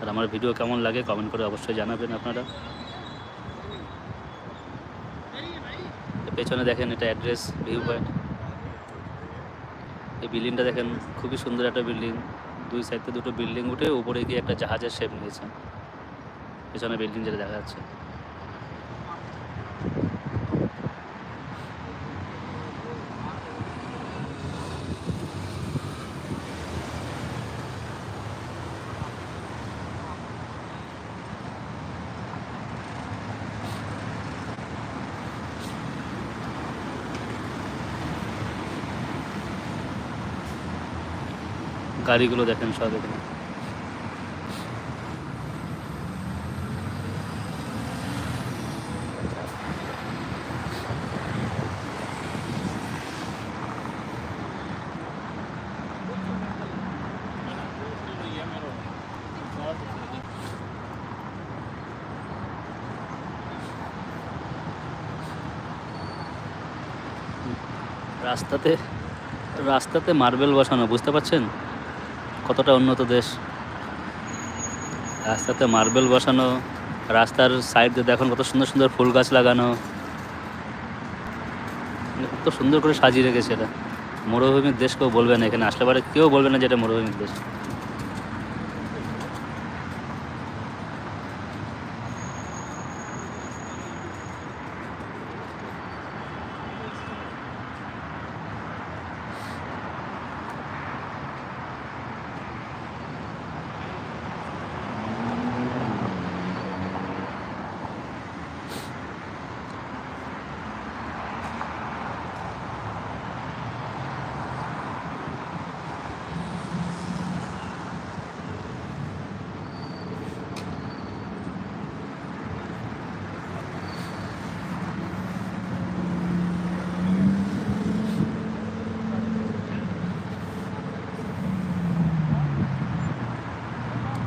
আর আমার ভিডিও কেমন লাগে কমেন্ট করে অবশ্যই জানাবেন আপনারা। পেছনে দেখেন এটা অ্যাড্রেস ভিউ পয়েন্ট। এই বিল্ডিংটা দেখেন খুবই সুন্দর একটা বিল্ডিং, দুই সাইডে দুটো বিল্ডিং উঠে উপরে গিয়ে একটা জাহাজের শেপ নিয়েছে। পেছনে বিল্ডিং যেটা দেখা যাচ্ছে, গাড়িগুলো দেখেন সব এখানে। রাস্তাতে মার্বেল বসানো, বুঝতে পারছেন কতটা উন্নত দেশ। রাস্তাতে মার্বেল বসানো, রাস্তার সাইড দিয়ে দেখুন কত সুন্দর সুন্দর ফুল গাছ লাগানো, কত সুন্দর করে সাজিয়ে রেখেছে। এটা মরুভূমির দেশ কেউ বলবে না, এখানে আসলে পরে কেউ বলবে না যে এটা মরুভূমির দেশ।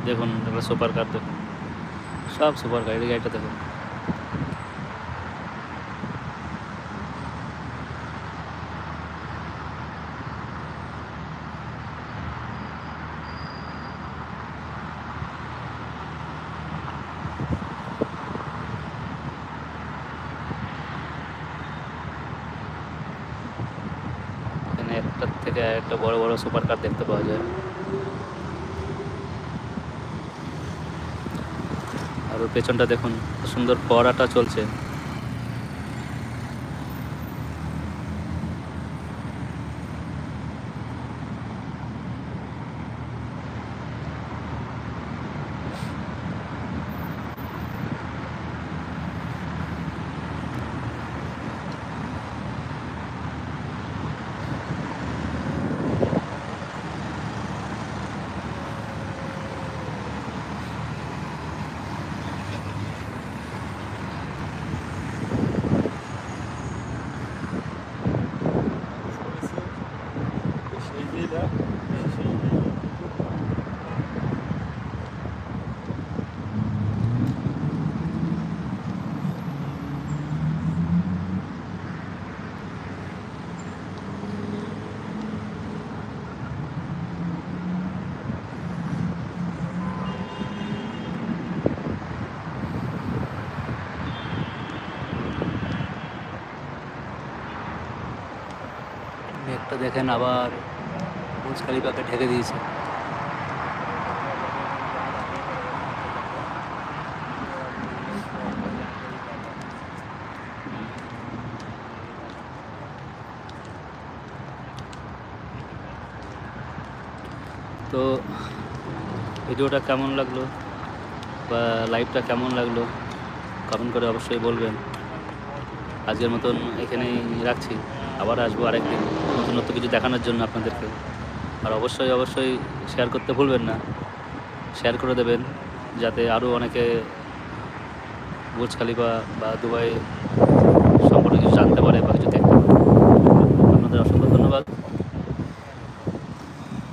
দেখুন একটা সুপার কার, দেখুন সব সুপার কার। এই গাড়িটা দেখুন, এখানে একটার থেকে একটা বড় বড় সুপার কার দেখতে পাওয়া যায়। আর ওর পেছনটা দেখুন সুন্দর ফোয়ারাটা চলছে। মেঘটা দেখেন আবার বুর্জ খলিফাকে ঢেকে দিয়েছে। তো ভিডিওটা কেমন লাগলো বা লাইভটা কেমন লাগলো কমেন্ট করে অবশ্যই বলবেন। আজকের মতন এখানেই রাখছি, আবার আসবো আরেকদিন নতুন কিছু দেখানোর জন্য আপনাদেরকে। আর অবশ্যই শেয়ার করতে ভুলবেন না, শেয়ার করে দেবেন যাতে আরও অনেকে বুর্জ খলিফা বা দুবাই সম্পর্কে কিছু জানতে পারে বা কিছু দেখতে পারে। আপনাদের অসংখ্য ধন্যবাদ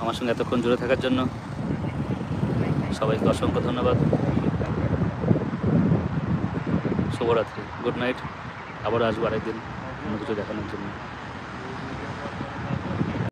আমার সঙ্গে এতক্ষণ জুড়ে থাকার জন্য। সবাইকে অসংখ্য ধন্যবাদ। শুভরাত্রি, গুড নাইট। আবার আসবো আরেকদিন অন্য কিছু দেখানোর জন্য।